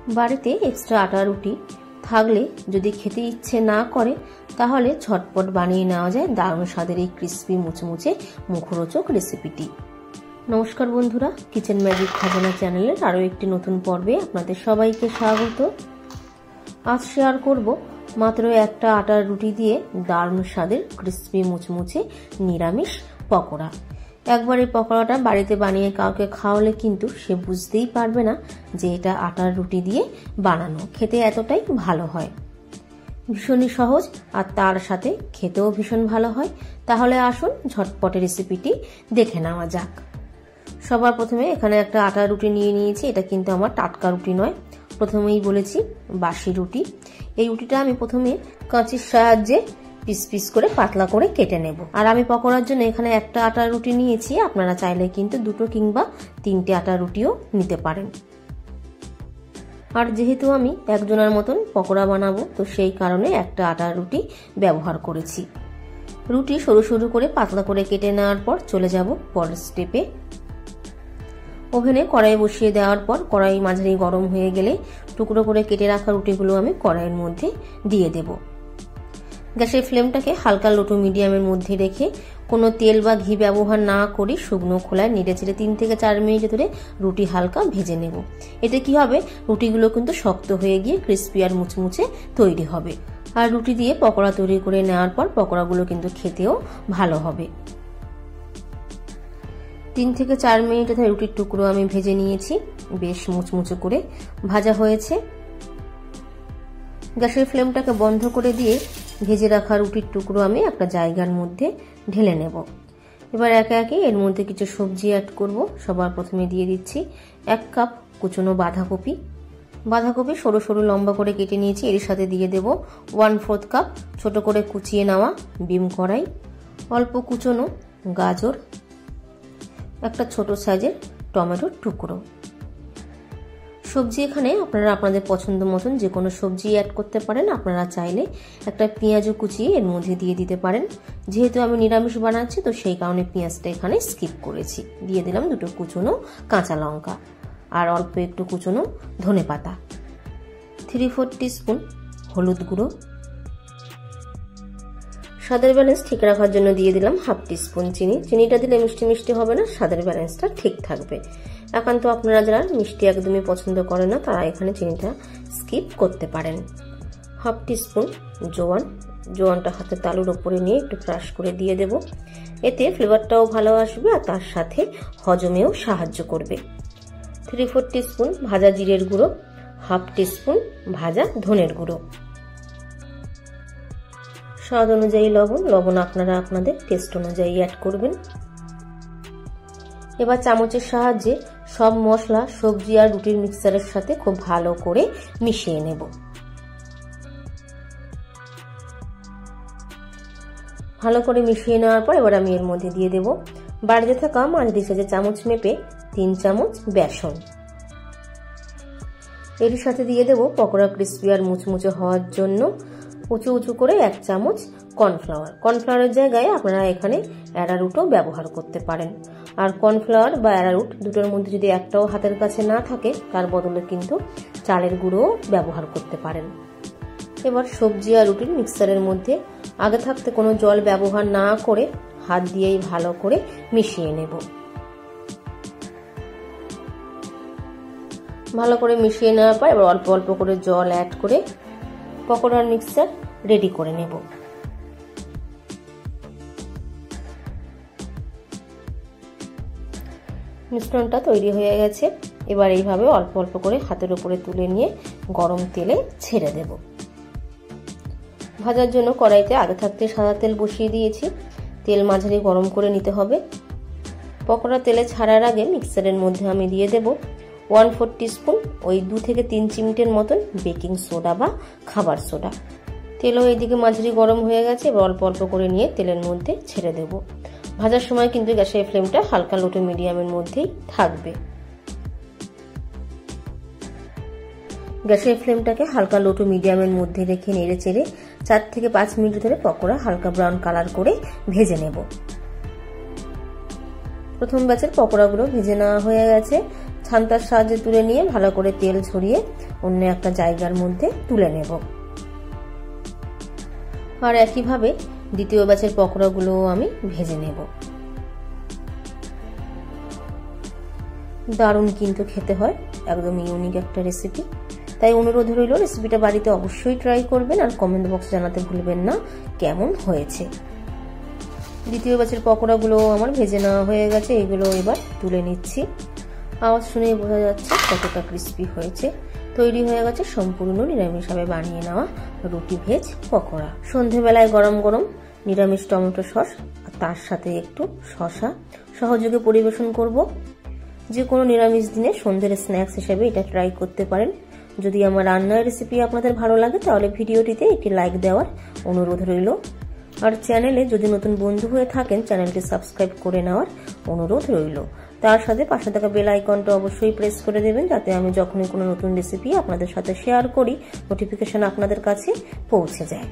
বাড়িতে এক্সট্রা আটা রুটি থাকলে যদি খেতে ইচ্ছে না করে তাহলে ঝটপট বানিয়ে নেওয়া যায় দারুণ স্বাদের এই ক্রিস্পি মুচমুচে মুখরোচক রেসিপিটি। নমস্কার বন্ধুরা, কিচেন ম্যাজিক খাজানা চ্যানেলের আরও একটি নতুন পর্বে আপনাদের সবাইকে স্বাগত। আজ শেয়ার করব মাত্র একটা আটার রুটি দিয়ে দারুণ স্বাদের ক্রিস্পি মুচমুচে নিরামিষ পকোড়া। একবার এই পকোড়াটা বাড়িতে বানিয়ে কাউকে খাওয়ালে কিন্তু সে বুঝতেই পারবে না যে এটা আটার রুটি দিয়ে বানানো। খেতে এতটাই ভালো হয়, ভীষণই সহজ আর তার সাথে খেতেও ভীষণ ভালো হয়। তাহলে আসুন ঝটপটে রেসিপিটি দেখে নেওয়া যাক। সবার প্রথমে এখানে একটা আটার রুটি নিয়ে নিয়েছি। এটা কিন্তু আমার টাটকা রুটি নয়, প্রথমেই বলেছি বাসি রুটি। এই রুটিটা আমি প্রথমে কাঁচির সাহায্যে পিস পিস করে পাতলা করে কেটে নেব। আর আমি পকোড়ার জন্য এখানে একটা আটার রুটি নিয়েছি, আপনারা চাইলে কিন্তু দুটো কিংবা তিনটে আটার রুটিও নিতে পারেন। আর যেহেতু আমি একজনের মতন পকোড়া বানাবো তো সেই কারণে একটা আটার রুটি ব্যবহার করেছি। রুটি সরু সরু করে পাতলা করে কেটে নেওয়ার পর চলে যাব পরের স্টেপে। ওভেনে কড়াই বসিয়ে দেওয়ার পর কড়াই মাঝারি গরম হয়ে গেলে টুকরো করে কেটে রাখা রুটিগুলো আমি কড়াইয়ের মধ্যে দিয়ে দেব। গ্যাসের ফ্লেমটাকে হালকা লো টু মিডিয়ামের মধ্যে রেখে কোনো তেল বা ঘি ব্যবহার না করে শুকনো খোলায় নেড়ে চেড়ে 3 থেকে 4 মিনিট ধরে রুটি হালকা ভেজে নেব। এতে কি হবে, রুটিগুলো কিন্তু শক্ত হয়ে গিয়ে ক্রিস্পি আর মুচমুচে তৈরি হবে। আর রুটি দিয়ে পকোড়া তৈরি করে নেওয়ার পর পকোড়াগুলো কিন্তু খেতেও ভালো হবে। 3 থেকে 4 মিনিট ধরে রুটির টুকরো আমি ভেজে নিয়েছি, বেশ মুচমুচে করে ভাজা হয়েছে। গ্যাসের ফ্লেমটাকে বন্ধ করে দিয়ে ভেজে রাখা রুটির টুকরো আমি একটা জায়গার মধ্যে ঢেলে নেব। এবার একে একে এর মধ্যে কিছু সবজি অ্যাড করব। সবার প্রথমে দিয়ে দিচ্ছি 1 কাপ কুচনো বাঁধাকপি। বাঁধাকপি সরু সরু লম্বা করে কেটে নিয়েছি। এর সাথে দিয়ে দেব 1/4 কাপ ছোট করে কুচিয়ে নেওয়া বিম কড়াই, অল্প কুচনো গাজর, একটা ছোট সাইজের টমেটোর টুকরো। সবজি এখানে আপনারা আপনাদের পছন্দ মতন যে কোনো সবজি অ্যাড করতে পারেন। আপনারা চাইলে একটা পেঁয়াজও কুচিয়ে এর মধ্যে দিয়ে দিতে পারেন। যেহেতু আমি নিরামিষ বানাচ্ছি তো সেই কারণে পেঁয়াজটা এখানে স্কিপ করেছি। দিয়ে দিলাম 2 কুচনো কাঁচা লঙ্কা আর অল্প একটু কুচনো ধনেপাতা, 3/4 টিস্পুন হলুদ গুঁড়ো। স্বাদের ব্যালেন্স ঠিক রাখার জন্য দিয়ে দিলাম 1/2 টিস্পুন চিনি। চিনিটা দিলে মিষ্টি মিষ্টি হবে না, স্বাদের ব্যালেন্সটা ঠিক থাকবে। একান্ত আপনারা যারা মিষ্টি একদমই পছন্দ করেন না তারা এখানে চিনিটা স্কিপ করতে পারেন। 1/2 টিস্পুন জোয়ান। জোয়ানটা হাতে তালুর ওপরে নিয়ে একটু ক্রাশ করে দিয়ে দেব। এতে ফ্লেভারটাও ভালো আসবে আর তার সাথে হজমেও সাহায্য করবে। 3/4 টিস্পুন ভাজা জিরের গুঁড়ো, 1/2 টিস্পুন ভাজা ধনের গুঁড়ো, স্বাদ অনুযায়ী লবণ। লবণ আপনারা আপনাদের টেস্ট অনুযায়ী অ্যাড করবেন। এবার চামচের সাহায্যে সব মশলা সবজি আর রুটির মিক্সচারের সাথে খুব ভালো করে মিশিয়ে নেব। ভালো করে মিশিয়ে নেওয়ার পর এবার আমি এর মধ্যে দিয়ে দেব বাড়িতে থাকা মাঝারি সাইজের চামচ মেপে 3 চামচ বেসন। এর সাথে দিয়ে দেব পকোড়া ক্রিস্পি আর মুচমুচে হওয়ার জন্য উঁচু উঁচু করে 1 চামচ কর্নফ্লাওয়ার। কর্নফ্লাওয়ারের জায়গায় আপনারা এখানে অ্যারারুটও ব্যবহার করতে পারেন। আর কর্নফ্লাওয়ার বা অ্যারারুট দুটোর মধ্যে যদি একটাও হাতের কাছে না থাকে তার বদলে কিন্তু চালের গুঁড়োও ব্যবহার করতে পারেন। এবার সবজি আর রুটির মিক্সচারের মধ্যে আগে থাকতে কোনো জল ব্যবহার না করে হাত দিয়েই ভালো করে মিশিয়ে নেব। ভালো করে মিশিয়ে নেওয়ার পর এবার অল্প অল্প করে জল অ্যাড করে পকোড়ার মিক্সচার রেডি করে নেব। মিশ্রণটা তৈরি হয়ে গেছে। এবার এইভাবে অল্প অল্প করে হাতের উপরে তুলে নিয়ে গরম তেলে ছেড়ে দেব। ভাজার জন্য কড়াইতে আগে থাকতে সাদা তেল বসিয়ে দিয়েছি। তেল মাঝারি গরম করে নিতে হবে। পকোড়া তেলে ছাড়ার আগে মিক্সারের মধ্যে আমি দিয়ে দেব 1/4 টিস্পুন ওই 2 থেকে 3 চিমটের মতন বেকিং সোডা বা খাবার সোডা। তেলও এইদিকে মাঝারি গরম হয়ে গেছে। এবার অল্প অল্প করে নিয়ে তেলের মধ্যে ছেড়ে দেব। ভাজার সময় কিন্তু গ্যাসের ফ্লেমটা হালকা লো টু মিডিয়ামের মধ্যেই থাকবে। গ্যাসের ফ্লেমটাকে হালকা লো টু মিডিয়ামের মধ্যে রেখে নেড়ে চেড়ে 4 থেকে 5 মিনিট ধরে পকোড়া হালকা ব্রাউন কালার করে ভেজে নেব। প্রথম ব্যাচের পকোড়াগুলো ভেজে নেওয়া হয়ে গেছে। ছান্তার সাহায্যে তুলে নিয়ে ভালো করে তেল ঝরিয়ে অন্য একটা জায়গার মধ্যে তুলে নেব। আর একইভাবে দ্বিতীয় ব্যাচের পকোড়াগুলো আমি ভেজে নেব। দারুণ কিন্তু খেতে হয়, একদম ইউনিক একটা রেসিপি। তাই অনুরোধ রইল রেসিপিটা বাড়িতে অবশ্যই ট্রাই করবেন আর কমেন্ট বক্সে জানাতে ভুলবেন না কেমন হয়েছে। দ্বিতীয় ব্যাচের পকোড়াগুলো আমার ভেজে নেওয়া হয়ে গেছে, এগুলো এবার তুলে নিচ্ছি। আওয়াজ শুনে বোঝা যাচ্ছে কতটা ক্রিস্পি হয়েছে। তৈরি হয়ে গেছে সম্পূর্ণ নিরামিষভাবে বানিয়ে নেওয়া রুটি ভেজ পকোড়া। সন্ধেবেলায় গরম গরম নিরামিষ টমেটো সস আর তার সাথে একটু শসা সহযোগে পরিবেশন করব। যে কোনো নিরামিষ দিনে সন্ধ্যের স্ন্যাক্স হিসেবে এটা ট্রাই করতে পারেন। যদি আমার রান্নার রেসিপি আপনাদের ভালো লাগে তাহলে ভিডিওটিতে একটি লাইক দেওয়ার অনুরোধ রইল। আর চ্যানেলে যদি নতুন বন্ধু হয়ে থাকেন চ্যানেলটি সাবস্ক্রাইব করে নেওয়ার অনুরোধ রইল। তার সাথে পাশে থাকা বেল আইকনটা অবশ্যই প্রেস করে দেবেন, যাতে আমি যখনই কোনো নতুন রেসিপি আপনাদের সাথে শেয়ার করি নোটিফিকেশন আপনাদের কাছে পৌঁছে যায়।